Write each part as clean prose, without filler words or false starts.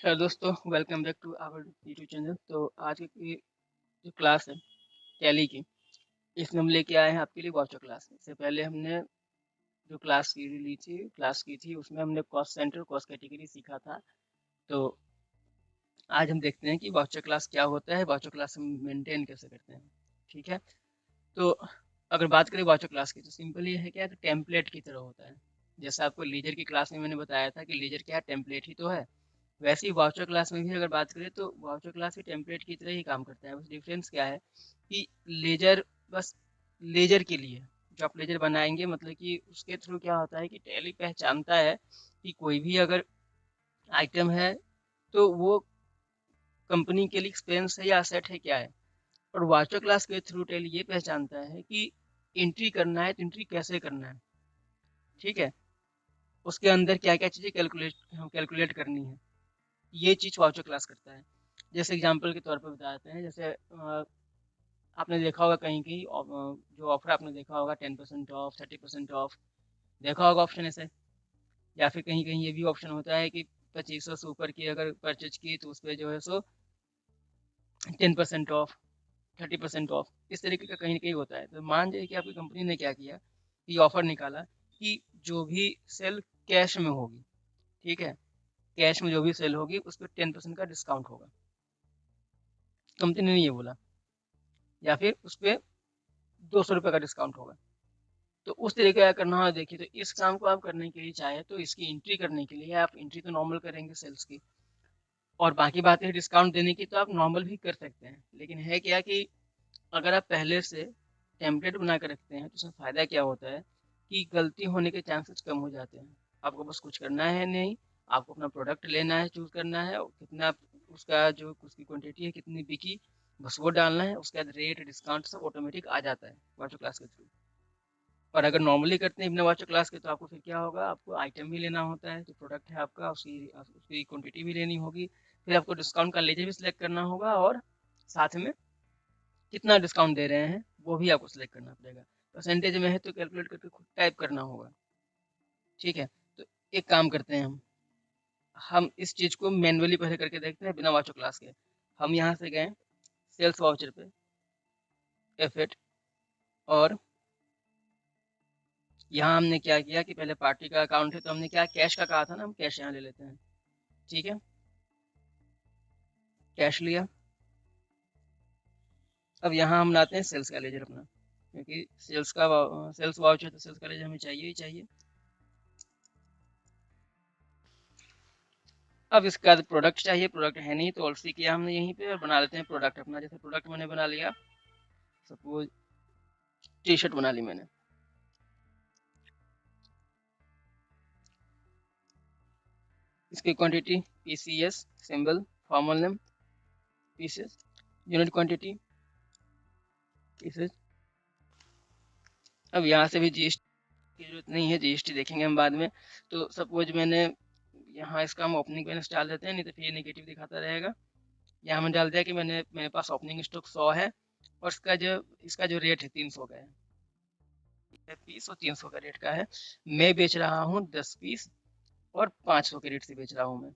Hello दोस्तों, welcome back to our YouTube channel. तो आज की जो क्लास है टैली की, इसमें हम लेके आए हैं आपके लिए वाउचर क्लास। इससे पहले हमने जो क्लास की थी उसमें हमने कॉस्ट सेंटर कॉस्ट कैटेगरी सीखा था। तो आज हम देखते हैं कि वाउचर क्लास क्या होता है, वाउचर क्लास हम मेंटेन कैसे करते हैं। ठीक है, तो अगर बात करें वाउचर क्लास की, तो सिंपल ये है क्या, तो टेम्पलेट की तरह होता है। जैसे आपको लीजर की क्लास में मैंने बताया था कि लीजर क्या टेम्पलेट ही तो है, वैसे ही वाउचर क्लास में भी अगर बात करें तो वाउचर क्लास भी टेम्पलेट की तरह ही काम करता है। बस डिफरेंस क्या है कि लेजर बस लेजर के लिए जो आप लेजर बनाएंगे, मतलब कि उसके थ्रू क्या होता है कि टैली पहचानता है कि कोई भी अगर आइटम है तो वो कंपनी के लिए एक्सपेंस है या असेट है क्या है। और वाउचर क्लास के थ्रू टैली ये पहचानता है कि एंट्री करना है तो एंट्री कैसे करना है। ठीक है, उसके अंदर क्या क्या चीज़ें कैलकुलेट करनी है, ये चीज़ वाउचर क्लास करता है। जैसे एग्जांपल के तौर पर बताते हैं, जैसे आपने देखा होगा कहीं कहीं जो ऑफर आपने देखा होगा 10% ऑफ 30% ऑफ, देखा होगा ऑप्शन ऐसे। या फिर कहीं कहीं ये भी ऑप्शन होता है कि 2500 से ऊपर की अगर परचेज की तो उस पर जो है सो 10% ऑफ 30% ऑफ, इस तरीके का कहीं ना कहीं होता है। तो मान जाइए कि आपकी कंपनी ने क्या किया कि ऑफर निकाला कि जो भी सेल कैश में होगी, ठीक है, कैश में जो भी सेल होगी उस पर 10% का डिस्काउंट होगा। कंपनी ने ये बोला, या फिर उस पर 200 रुपये का डिस्काउंट होगा। तो उस तरीके का करना है। देखिए, तो इस काम को आप करने के लिए चाहे तो इसकी एंट्री करने के लिए आप एंट्री तो नॉर्मल करेंगे सेल्स की, और बाकी बातें डिस्काउंट देने की तो आप नॉर्मल भी कर सकते हैं। लेकिन है क्या कि अगर आप पहले से टेम्पलेट बना कर रखते हैं तो उसमें फ़ायदा क्या होता है कि गलती होने के चांसेस कम हो जाते हैं। आपको बस कुछ करना है नहीं, आपको अपना प्रोडक्ट लेना है, चूज़ करना है, और कितना उसका जो उसकी क्वांटिटी है कितनी बिकी, बस वो डालना है। उसके बाद रेट डिस्काउंट सब ऑटोमेटिक आ जाता है वाटर क्लास के थ्रू। और अगर नॉर्मली करते हैं बिना वाचर क्लास के तो आपको फिर क्या होगा, आपको आइटम भी लेना होता है, जो प्रोडक्ट है आपका उसकी उसकी क्वांटिटी भी लेनी होगी, फिर आपको डिस्काउंट का लेजर भी सिलेक्ट करना होगा, और साथ में कितना डिस्काउंट दे रहे हैं वो भी आपको सिलेक्ट करना पड़ेगा। परसेंटेज में है तो कैलकुलेट करके खुद टाइप करना होगा। ठीक है, तो एक काम करते हैं, हम इस चीज़ को मैनुअली पहले करके देखते हैं बिना वाचर क्लास के। हम यहाँ से गए सेल्स वाउचर पे, F8, और यहाँ हमने क्या किया कि पहले पार्टी का अकाउंट है तो हमने क्या कैश का कहा था ना, हम कैश यहाँ ले लेते हैं। ठीक है, कैश लिया। अब यहाँ हम लाते हैं सेल्स का लेजर अपना, क्योंकि सेल्स वाउचर तो सेल्स का लेजर हमें चाहिए ही चाहिए। अब इसका प्रोडक्ट चाहिए, प्रोडक्ट है नहीं तो ऑल्सी किया हमने यहीं पे, और बना लेते हैं प्रोडक्ट अपना। जैसे प्रोडक्ट मैंने बना लिया, सपोज टी शर्ट बना ली मैंने। इसकी quantity PCS, symbol, formal name, pieces, unit quantity, pieces. अब यहाँ से भी GST की जरूरत नहीं है, GST देखेंगे हम बाद में। तो सपोज मैंने यहाँ इसका हम ओपनिंग बैलेंस डाल देते हैं, नहीं तो फिर नेगेटिव दिखाता रहेगा। यहाँ मैंने डाल दिया कि मेरे पास ओपनिंग स्टॉक 100 है, और इसका जो रेट है 300 का है, पीस और 300 का रेट का है। मैं बेच रहा हूँ 10 पीस, और 500 के रेट से बेच रहा हूँ मैं।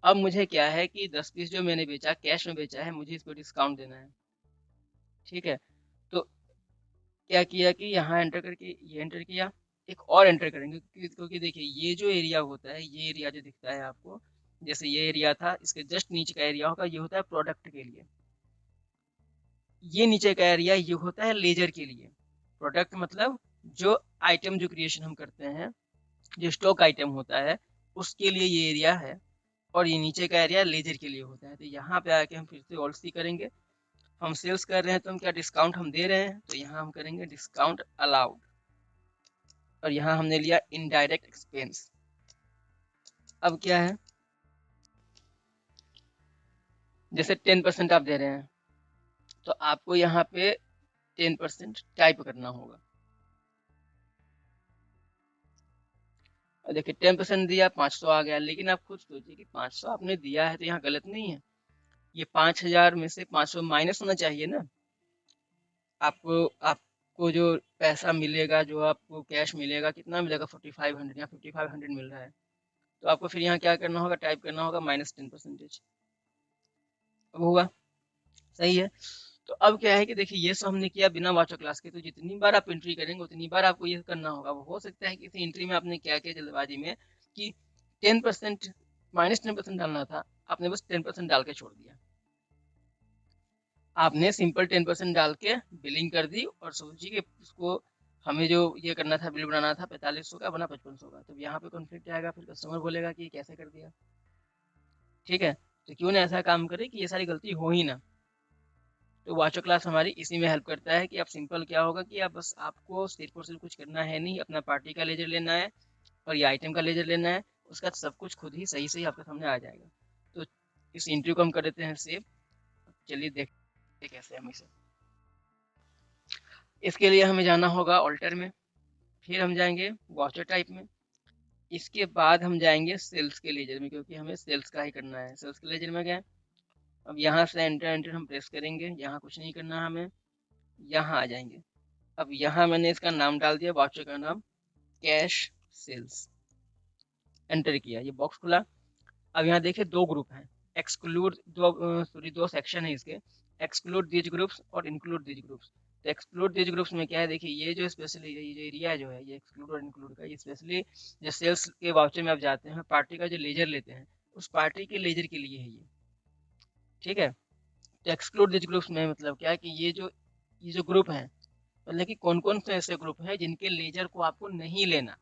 अब मुझे क्या है कि 10 पीस जो मैंने बेचा, कैश में बेचा है, मुझे इस पर डिस्काउंट देना है। ठीक है, तो क्या किया कि यहाँ एंटर करके ये एंटर किया, एक और एंटर करेंगे, क्योंकि देखिए ये जो एरिया होता है, ये एरिया जो दिखता है आपको, जैसे ये एरिया था, इसके जस्ट नीचे का एरिया होगा, ये होता है प्रोडक्ट के लिए। ये नीचे का एरिया ये होता है लेजर के लिए। प्रोडक्ट मतलब जो आइटम जो क्रिएशन हम करते हैं, जो स्टॉक आइटम होता है, उसके लिए ये एरिया है। और ये नीचे का एरिया लेजर के लिए होता है। तो यहाँ पे आके हम फिर से ऑल्ट सी करेंगे। हम सेल्स कर रहे हैं तो हम क्या डिस्काउंट हम दे रहे हैं, तो यहाँ हम करेंगे डिस्काउंट अलाउड, और यहाँ हमने लिया इनडायरेक्ट एक्सपेंस। अब क्या है, जैसे 10% आप दे रहे हैं तो आपको यहाँ पे 10% टाइप करना होगा। और देखिए 10% दिया, 500 आ गया। लेकिन आप खुद सोचिए कि 500 आपने दिया है तो यहाँ गलत नहीं है, ये 5000 में से 500 माइनस होना चाहिए ना। आपको आपको जो पैसा मिलेगा, जो आपको कैश मिलेगा, कितना मिलेगा, 4500 या 5500 मिल रहा है। तो आपको फिर यहाँ क्या करना होगा, टाइप करना होगा -10%। अब हुआ, सही है। तो अब क्या है कि देखिए ये सब हमने किया बिना वाचो क्लास के, तो जितनी बार आप एंट्री करेंगे उतनी बार आपको ये करना होगा। वो हो सकता है कि किसी एंट्री में आपने क्या किया जल्दबाजी में कि 10% -10% डालना था, आपने बस 10% डाल के छोड़ दिया। आपने सिंपल 10% डाल के बिलिंग कर दी और सोचिए कि उसको हमें जो ये करना था, बिल बनाना था 4500 का, बना 5500 का। तो यहाँ पे कॉन्फ्लिक्ट आएगा, फिर कस्टमर बोलेगा कि ये कैसे कर दिया। ठीक है, तो क्यों ना ऐसा काम करे कि ये सारी गलती हो ही ना। तो वाचो क्लास हमारी इसी में हेल्प करता है कि आप सिंपल क्या होगा कि आप बस, आपको सिर्फ और सिर्फ कुछ करना है नहीं, अपना पार्टी का लेजर लेना है और ये आइटम का लेजर लेना है, उसका सब कुछ खुद ही सही सही आपके सामने आ जाएगा। तो इस इंटरव्यू को हम कर देते हैं सेव। चलिए देखते कैसे हम इसे। इसके लिए हमें जाना होगा ऑल्टर में, फिर हम जाएंगे वाचर टाइप में, इसके बाद हम जाएंगे सेल्स के लेजर में, क्योंकि हमें सेल्स का ही करना है। सेल्स के लेजर में गए, अब यहाँ से एंटर एंटर हम प्रेस करेंगे, यहाँ कुछ नहीं करना हमें, यहाँ आ जाएंगे। अब यहाँ मैंने इसका नाम डाल दिया, वाचर का नाम कैश सेल्स, एंटर किया, ये बॉक्स खुला। अब यहाँ देखिए दो ग्रुप हैं, एक्सक्लूड दो सेक्शन है इसके, एक्सक्लूड दीज ग्रुप्स और इंक्लूड दीज ग्रुप्स। तो एक्सक्लूड दीज ग्रुप्स में क्या है, देखिए ये जो स्पेशली ये जो एरिया जो है ये एक्सक्लूड और इंक्लूड का, ये स्पेशली जो सेल्स के वाउचर में आप जाते हैं, पार्टी का जो लेजर लेते हैं, उस पार्टी के लेजर के लिए है ये। ठीक है, तो एक्सक्लूड दीज ग्रुप्स में मतलब क्या है कि ये जो ग्रुप है, मतलब कि कौन कौन से ऐसे ग्रुप है जिनके लेजर को आपको नहीं लेना।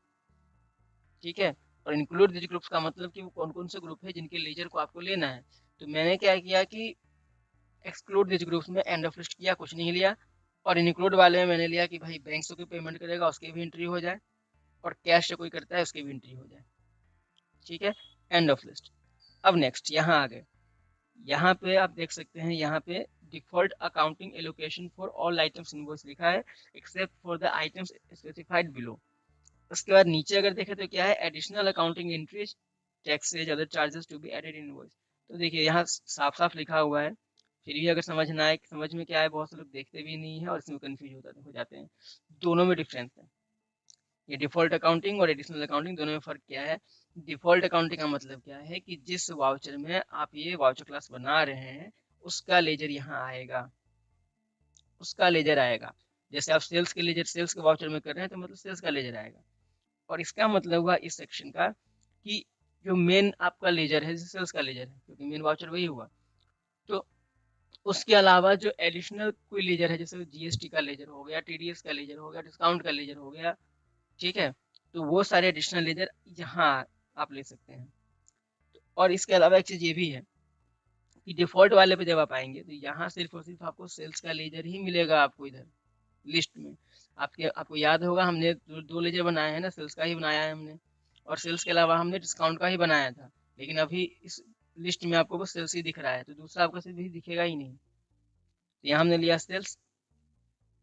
ठीक है, और इंक्लूड दिस ग्रुप्स का मतलब कि वो कौन कौन से ग्रुप है जिनके लेजर को आपको लेना है। तो मैंने क्या किया कि एक्सक्लूड दिस ग्रुप्स में एंड ऑफ लिस्ट किया, कुछ नहीं लिया, और इंक्लूड वाले में मैंने लिया कि भाई बैंक से कोई पेमेंट करेगा उसकी भी एंट्री हो जाए, और कैश से कोई करता है उसकी भी एंट्री हो जाए। ठीक है, एंड ऑफ लिस्ट। अब नेक्स्ट यहाँ आ गए, यहाँ पे आप देख सकते हैं, यहाँ पे default accounting allocation for all items invoice लिखा है except for the items specified below. उसके बाद नीचे अगर देखें तो क्या है, additional accounting entries, taxes, other charges to be added in invoice. तो देखिए यहाँ साफ साफ लिखा हुआ है, फिर भी अगर समझ ना आए, समझ में क्या है, बहुत से लोग देखते भी नहीं है और इसमें कंफ्यूज हो जाते हैं। दोनों में डिफरेंस है, ये डिफॉल्ट अकाउंटिंग और एडिशनल अकाउंटिंग दोनों में फर्क क्या है। डिफॉल्ट अकाउंटिंग का मतलब क्या है कि जिस वाउचर में आप ये वाउचर क्लास बना रहे हैं उसका लेजर यहाँ आएगा, उसका लेजर आएगा। जैसे आप सेल्स के लेजर, सेल्स के वाउचर में कर रहे हैं तो मतलब सेल्स का लेजर आएगा। और इसका मतलब हुआ इस सेक्शन का कि जो मेन आपका लेजर है, सेल्स का लेजर है क्योंकि मेन वाउचर वही हुआ, तो उसके अलावा जो एडिशनल कोई लेजर है, जैसे जीएसटी का लेजर हो गया, टीडीएस का लेजर हो गया, डिस्काउंट का लेजर हो गया, ठीक है, तो वो सारे एडिशनल लेजर यहाँ आप ले सकते हैं। और इसके अलावा एक चीज ये भी है कि डिफॉल्ट वाले पे जब आप आएंगे तो यहाँ सिर्फ और सिर्फ आपको सेल्स का लेजर ही मिलेगा आपको इधर लिस्ट में। आपको याद होगा हमने दो लेजर बनाए हैं ना, सेल्स का ही बनाया है हमने, और सेल्स के अलावा हमने डिस्काउंट का ही बनाया था, लेकिन अभी इस लिस्ट में आपको बस सेल्स ही दिख रहा है, तो दूसरा आपका सिर्फ ही दिखेगा ही नहीं। तो यहाँ हमने लिया sales,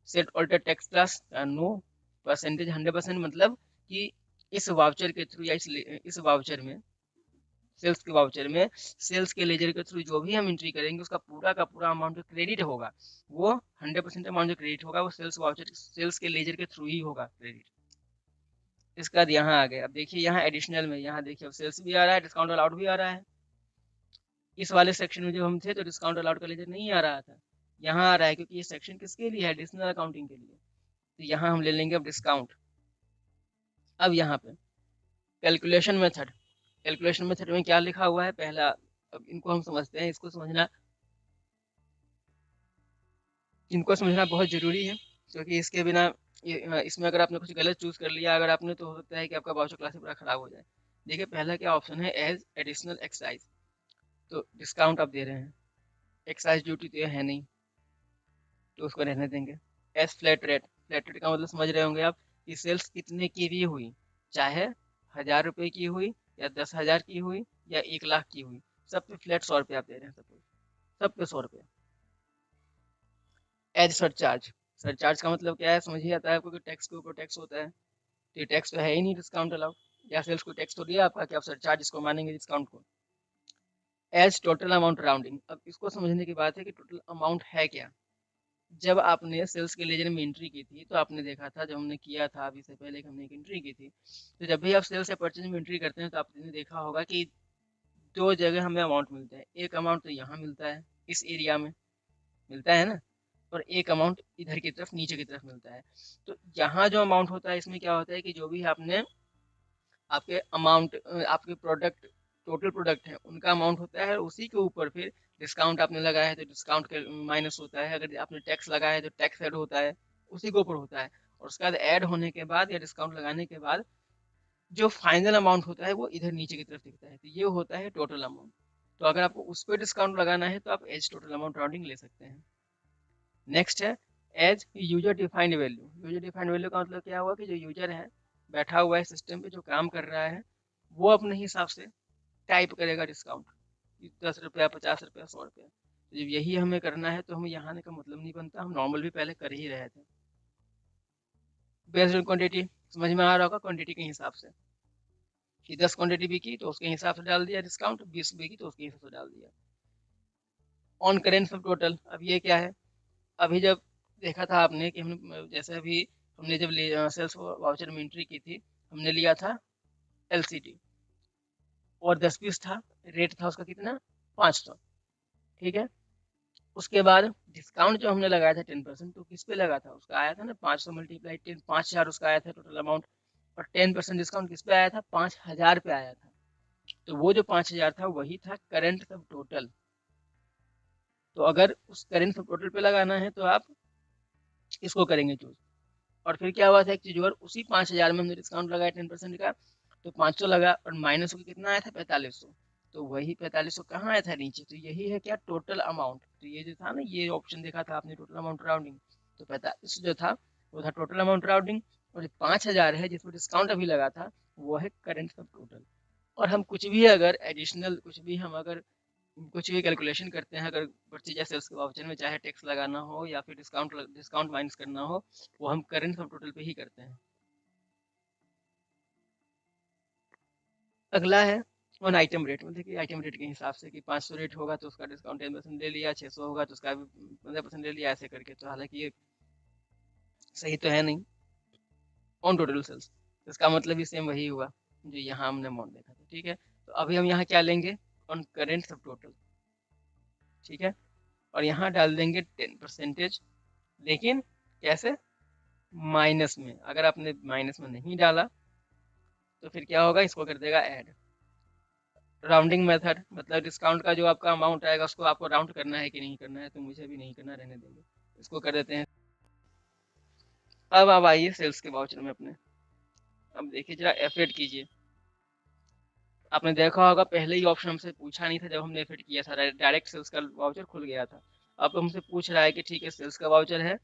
set alter text class no percentage 100%, मतलब कि इस वाउचर के थ्रू या इस वाउचर में, सेल्स के वाउचर में सेल्स के लेजर के थ्रू जो भी हम एंट्री करेंगे उसका पूरा का पूरा अमाउंट जो क्रेडिट होगा वो 100% अमाउंट जो क्रेडिट होगा वो सेल्स वाउचर, सेल्स के लेजर के थ्रू ही होगा क्रेडिट। इसके बाद यहाँ आ गए, अब देखिए यहाँ एडिशनल में, यहाँ देखिए अब सेल्स भी आ रहा है, डिस्काउंट अलाउड भी आ रहा है। इस वाले सेक्शन में जो हम थे तो डिस्काउंट अलाउड का लेजर नहीं आ रहा था, यहाँ आ रहा है क्योंकि ये सेक्शन किसके लिए है, एडिशनल अकाउंटिंग के लिए। तो यहाँ हम ले लेंगे अब डिस्काउंट। अब यहाँ पे कैलकुलेशन मेथड, कैलकुलेशन मेथड में क्या लिखा हुआ है पहला, अब इनको हम समझते हैं, इनको समझना बहुत जरूरी है, क्योंकि इसके बिना इसमें अगर आपने कुछ गलत चूज कर लिया अगर आपने, तो हो सकता है कि आपका वाउचर क्लास पूरा खराब हो जाए। देखिए पहला क्या ऑप्शन है, एज एडिशनल एक्साइज, तो डिस्काउंट आप दे रहे हैं, एक्साइज ड्यूटी तो ये है नहीं तो उसको रहने देंगे। As flat rate, flat rate का मतलब समझ रहे होंगे आप कि सेल्स कितने की भी हुई, चाहे 1000 रुपए की हुई या 10,000 की हुई या 1 लाख की हुई, सब पे फ्लैट 100 रुपये आप दे रहे हैं, सब पे 100 रुपये। एज सरचार्ज, सरचार्ज का मतलब क्या है, समझ ही आता है आपको कि टैक्स के ऊपर टैक्स होता है, तो ये टैक्स तो है ही नहीं डिस्काउंट अलाउड, या सेल्स को टैक्स तो दिया आपका कि आप सरचार्ज इसको मानेंगे डिस्काउंट को। एज टोटल अमाउंट राउंडिंग, अब इसको समझने की बात है कि टोटल अमाउंट है क्या, जब आपने सेल्स के लेजर में एंट्री की थी तो आपने देखा था, जब हमने किया था अभी से पहले हमने एक एंट्री की थी, तो जब भी आप सेल्स या परचेज में एंट्री करते हैं तो आपने देखा होगा कि दो जगह हमें अमाउंट मिलता है। एक अमाउंट तो यहाँ मिलता है, इस एरिया में मिलता है ना, और एक अमाउंट इधर की तरफ नीचे की तरफ मिलता है। तो यहाँ जो अमाउंट होता है इसमें क्या होता है कि जो भी आपने आपके अमाउंट आपके प्रोडक्ट टोटल प्रोडक्ट है उनका अमाउंट होता है, उसी के ऊपर फिर डिस्काउंट आपने लगाया है तो डिस्काउंट के माइनस होता है, अगर आपने टैक्स लगाया है तो टैक्स ऐड होता है, उसी के ऊपर होता है। और उसके बाद ऐड होने के बाद या डिस्काउंट लगाने के बाद जो फाइनल अमाउंट होता है वो इधर नीचे की तरफ दिखता है, तो ये होता है टोटल अमाउंट। तो अगर आपको उस पर डिस्काउंट लगाना है तो आप एज टोटल अमाउंट राउंडिंग ले सकते हैं। नेक्स्ट है as user defined value. User defined value का मतलब क्या हुआ कि जो यूजर है बैठा हुआ है सिस्टम पे जो काम कर रहा है वो अपने हिसाब से टाइप करेगा डिस्काउंट, 10 रुपया 50 रुपया 100 रुपया। तो जब यही हमें करना है तो हमें यहाँ आने का मतलब नहीं बनता, हम नॉर्मल भी पहले कर ही रहे थे। बेस्ड ऑन क्वांटिटी, समझ में आ रहा होगा, क्वांटिटी के हिसाब से कि 10 क्वांटिटी बिकी तो उसके हिसाब से डाल दिया डिस्काउंट, 20 बिकी तो उसके हिसाब से डाल दिया। ऑन करेंट सब टोटल, अब ये क्या है, अभी जब देखा था आपने कि हमने जैसे अभी हमने जब सेल्स वाउचर में एंट्री की थी हमने लिया था एलसीडी और 10 पीस था, रेट था उसका कितना 500, ठीक है। उसके बाद डिस्काउंट जो हमने लगाया था 10%, तो किस पे लगा था, उसका आया था ना 500 मल्टीप्लाई 10, 5000 उसका आया था टोटल अमाउंट, और 10% डिस्काउंट किस पे आया था 5000 पे आया था। तो वो जो 5000 था वही था करंट सब टोटल। तो अगर उस करंट सब टोटल पे लगाना है तो आप इसको करेंगे चूज। और फिर क्या हुआ था एक चीज और, उसी 5000 में हमने डिस्काउंट लगाया 10% का, तो 500 लगा और माइनस होकर कितना आया था 4500। तो वही 4500 कहाँ आया था नीचे, तो यही है क्या टोटल अमाउंट। तो ये जो था ना, ये ऑप्शन देखा था आपने टोटल अमाउंट राउंडिंग, तो 4500 जो था वो था टोटल अमाउंट राउंडिंग, और 5000 है जिसमें डिस्काउंट अभी लगा था वो है करेंट सब टोटल। और हम कुछ भी अगर एडिशनल कुछ भी हम अगर कुछ भी कैलकुलेशन करते हैं, अगर परचेज या सेल्स के वाउचर में चाहे टैक्स लगाना हो या फिर डिस्काउंट माइनस करना हो, वो हम करंट सब टोटल पे ही करते हैं। अगला है ऑन आइटम रेट, मतलब कि आइटम रेट के हिसाब से कि 500 रेट होगा तो उसका डिस्काउंट 10% ले लिया, 600 होगा तो उसका भी 15% ले लिया, ऐसे करके। तो हालांकि ये सही तो है नहीं। ऑन टोटल सेल्स, इसका मतलब भी सेम वही हुआ जो यहाँ हमने अमाउंट देखा था, ठीक है। तो अभी हम यहाँ क्या लेंगे, ऑन करेंट सब टोटल, ठीक है। और यहाँ डाल देंगे 10%, लेकिन कैसे, माइनस में। अगर आपने माइनस में नहीं डाला तो फिर क्या होगा, इसको कर देगा ऐड। राउंडिंग मेथड, मतलब डिस्काउंट का जो आपका अमाउंट आएगा उसको आपको राउंड करना है कि नहीं करना है, तो मुझे भी नहीं करना, रहने देंगे, इसको कर देते हैं। अब आप आइए सेल्स के वाउचर में अपने, अब देखिए जरा एफ8 कीजिए। आपने देखा होगा पहले ही ऑप्शन हमसे पूछा नहीं था, जब हमने एफ8 किया था डायरेक्ट सेल्स का वाउचर खुल गया था। अब हमसे पूछ रहा है कि ठीक है सेल्स का वाउचर है,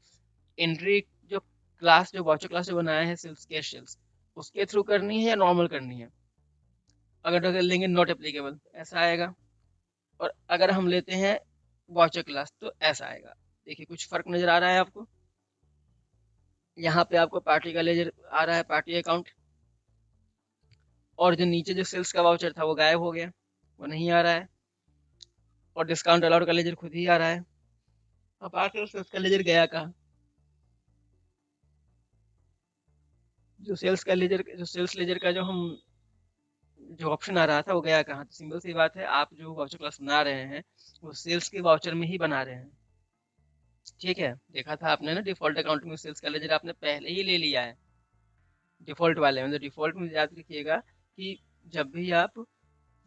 एंट्री जो क्लास जो वाउचर क्लास जो बनाया है सेल्स कैश सेल्स, उसके थ्रू करनी है या नॉर्मल करनी है। अगर तो लेंगे नॉट एप्लीकेबल ऐसा आएगा, और अगर हम लेते हैं वाउचर क्लास तो ऐसा आएगा। देखिए कुछ फर्क नजर आ रहा है आपको, यहाँ पे आपको पार्टी का लेजर आ रहा है, पार्टी अकाउंट, और जो नीचे जो सेल्स का वाउचर था वो गायब हो गया, वो नहीं आ रहा है, और डिस्काउंट अलाउड का लेजर खुद ही आ रहा है। अब आखिर सेल्स का लेजर गया कहाँ, जो सेल्स का लेजर जो सेल्स लेजर का जो हम जो ऑप्शन आ रहा था वो गया कहाँ। तो सिंपल सी बात है, आप जो वाउचर क्लास बना रहे हैं वो सेल्स के वाउचर में ही बना रहे हैं, ठीक है। देखा था आपने ना डिफॉल्ट अकाउंट में सेल्स का लेजर आपने पहले ही ले लिया है, डिफॉल्ट वाले में। तो डिफॉल्ट में याद रखिएगा कि जब भी आप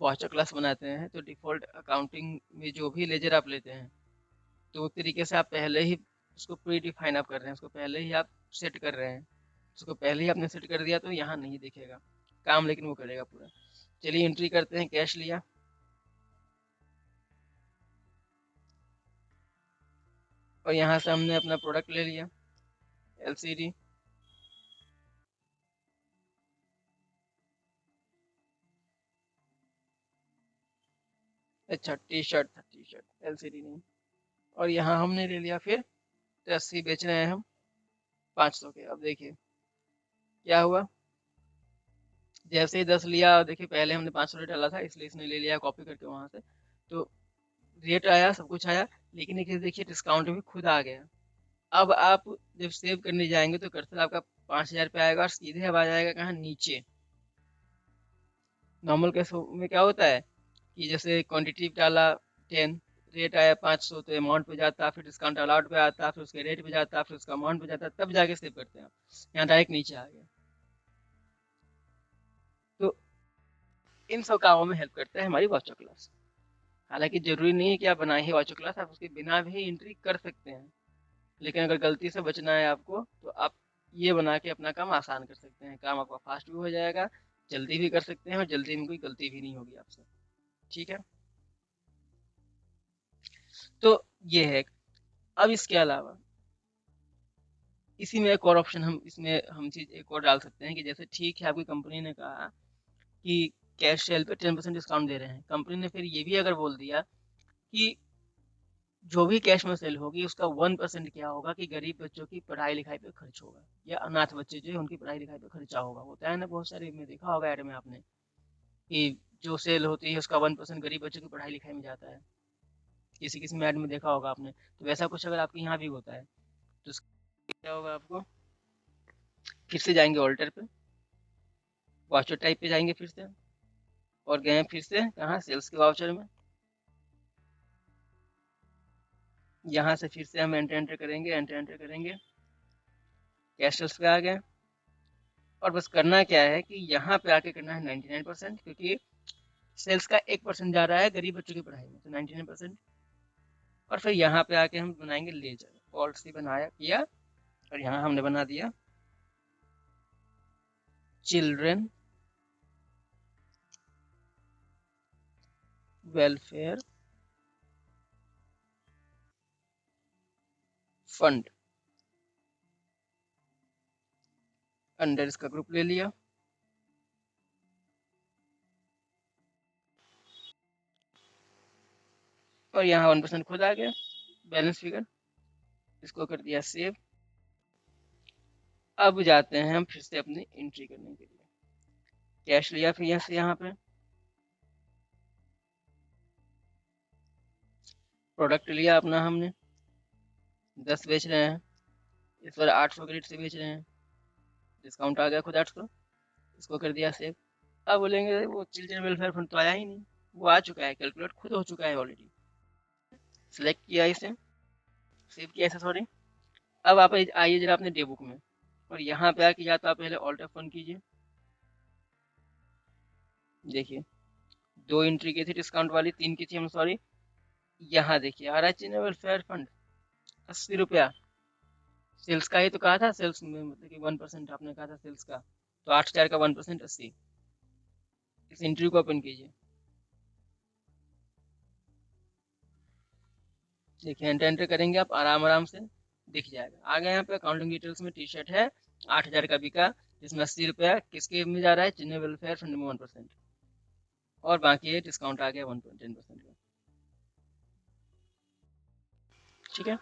वाउचर क्लास बनाते हैं तो डिफॉल्ट अकाउंटिंग में जो भी लेजर आप लेते हैं तो एक तरीके से आप पहले ही उसको प्री डिफाइन आप कर रहे हैं, उसको पहले ही आप सेट कर रहे हैं। उसको पहले ही आपने सेट कर दिया तो यहाँ नहीं दिखेगा काम, लेकिन वो करेगा पूरा। चलिए एंट्री करते हैं, कैश लिया, और यहाँ से हमने अपना प्रोडक्ट ले लिया एलसीडी। अच्छा टी शर्ट था, टी शर्ट एलसीडी नहीं। और यहाँ हमने ले लिया फिर 80 बेच रहे हैं हम 500 के। अब देखिए क्या हुआ, जैसे ही 10 लिया, देखिए पहले हमने 500 रेट डाला था इसलिए इसने ले लिया कॉपी करके वहां से, तो रेट आया सब कुछ आया, लेकिन एक चीज़ देखिए डिस्काउंट भी खुद आ गया। अब आप जब सेव करने जाएंगे तो कर्सर आपका 5,000 पे आएगा और सीधे अब आ जाएगा कहाँ, नीचे। नॉर्मल केस में क्या होता है कि जैसे क्वांटिटी डाला 10, रेट आया 500, तो अमाउंट पे जाता, फिर डिस्काउंट अलाउड पे आता, फिर उसके रेट पे जाता, फिर उसका अमाउंट पे जाता, तब जाके सेव करते हैं आप। यहाँ डायरेक्ट नीचे आ गया। तो इन सब कामों में हेल्प करता है हमारी वाचो क्लास। हालांकि जरूरी नहीं है कि आप बनाए ही वाचो क्लास, आप उसके बिना भी एंट्री कर सकते हैं, लेकिन अगर गलती से बचना है आपको तो आप ये बना के अपना काम आसान कर सकते हैं। काम आपका फास्ट भी हो जाएगा, जल्दी भी कर सकते हैं, और जल्दी में कोई गलती भी नहीं होगी आपसे। ठीक है, तो ये है। अब इसके अलावा इसी में एक और ऑप्शन हम इसमें हम चीज एक और डाल सकते हैं कि जैसे ठीक है आपकी कंपनी ने कहा कि कैश सेल पे 10% डिस्काउंट दे रहे हैं, कंपनी ने फिर ये भी अगर बोल दिया कि जो भी कैश में सेल होगी उसका 1% क्या होगा कि गरीब बच्चों की पढ़ाई लिखाई पे खर्च होगा, या अनाथ बच्चे जो है उनकी पढ़ाई लिखाई पे खर्चा होगा। होता है ना, बहुत सारे में देखा होगा ऐड में आपने कि जो सेल होती है उसका 1% गरीब बच्चों की पढ़ाई लिखाई में जाता है। किसी किसी में ऐड में देखा होगा आपने। तो वैसा कुछ अगर आपके यहाँ भी होता है तो क्या होगा, आपको फिर से जाएंगे ऑल्टर पे, वाउचर टाइप पे जाएंगे फिर से, और गए फिर से कहाँ, सेल्स के वाउचर में। यहाँ से फिर से हम एंटर एंटर करेंगे, एंटर एंटर करेंगे, कैश सेल्स पे आ गए। और बस करना क्या है कि यहाँ पे आके करना है 99%, क्योंकि सेल्स का 1% जा रहा है गरीब बच्चों की पढ़ाई में, तो 99%। और फिर यहाँ पे आके हम बनाएंगे लेजर, पॉलिसी बनाया किया, और यहाँ हमने बना दिया चिल्ड्रन वेलफेयर फंड, अंडर इसका ग्रुप ले लिया। और यहाँ 1% खुद आ गया बैलेंस फिगर, इसको कर दिया सेव। अब जाते हैं हम फिर से अपनी एंट्री करने के लिए, कैश लिया फिर यहाँ से, यहाँ पे प्रोडक्ट लिया अपना हमने, 10 बेच रहे हैं, इस बार 800 के रेट से बेच रहे हैं, डिस्काउंट आ गया खुद 800, इसको कर दिया सेव। अब बोलेंगे वो चिल्ड्रन वेलफेयर फंड तो आया ही नहीं, वो आ चुका है, कैलकुलेट खुद हो चुका है ऑलरेडी। सिलेक्ट किया इसे, सेव किया इसे, सॉरी। अब आप आइए जरा अपने डे बुक में, और यहाँ पे आके या तो आप पहले ऑल्ट F1 कीजिए। देखिए 2 एंट्री की थी डिस्काउंट वाली, 3 की थी हम, सॉरी। यहाँ देखिए आ रहा है चिल्ड्रन वेलफेयर फंड 80 रुपया। सेल्स का ही तो कहा था, सेल्स में मतलब कि 1% आपने कहा था सेल्स का, तो 8,000 का 1% 80। इस एंट्री को ओपन कीजिए, देखिए एंटर एंटर करेंगे आप आराम आराम से दिख जाएगा। आगे यहाँ पे अकाउंटिंग डिटेल्स में टी शर्ट है 8,000 का बिका, जिसमें 80 रुपया किसके में जा रहा है, चिन्ह वेलफेयर फंड में 1%, और बाकी है डिस्काउंट आ गया 1.10% का। ठीक है,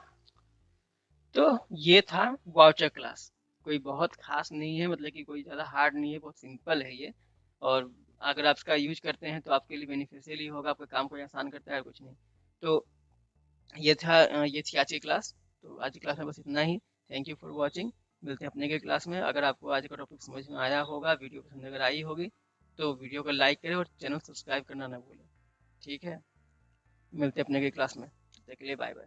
तो ये था वाउचर क्लास। कोई बहुत खास नहीं है, मतलब कि कोई ज़्यादा हार्ड नहीं है, बहुत सिंपल है ये। और अगर आप इसका यूज करते हैं तो आपके लिए बेनिफिशियल ही होगा, आपके काम को आसान करता है, कुछ नहीं। तो ये थी आज की क्लास। तो आज की क्लास में बस इतना ही। Thank you for watching. मिलते हैं अपने के क्लास में। अगर आपको आज का टॉपिक समझ में आया होगा, वीडियो पसंद अगर आई होगी, तो वीडियो को लाइक करें और चैनल सब्सक्राइब करना ना भूलें। ठीक है, मिलते हैं अपने के क्लास में, तब तक के लिए बाय बाय।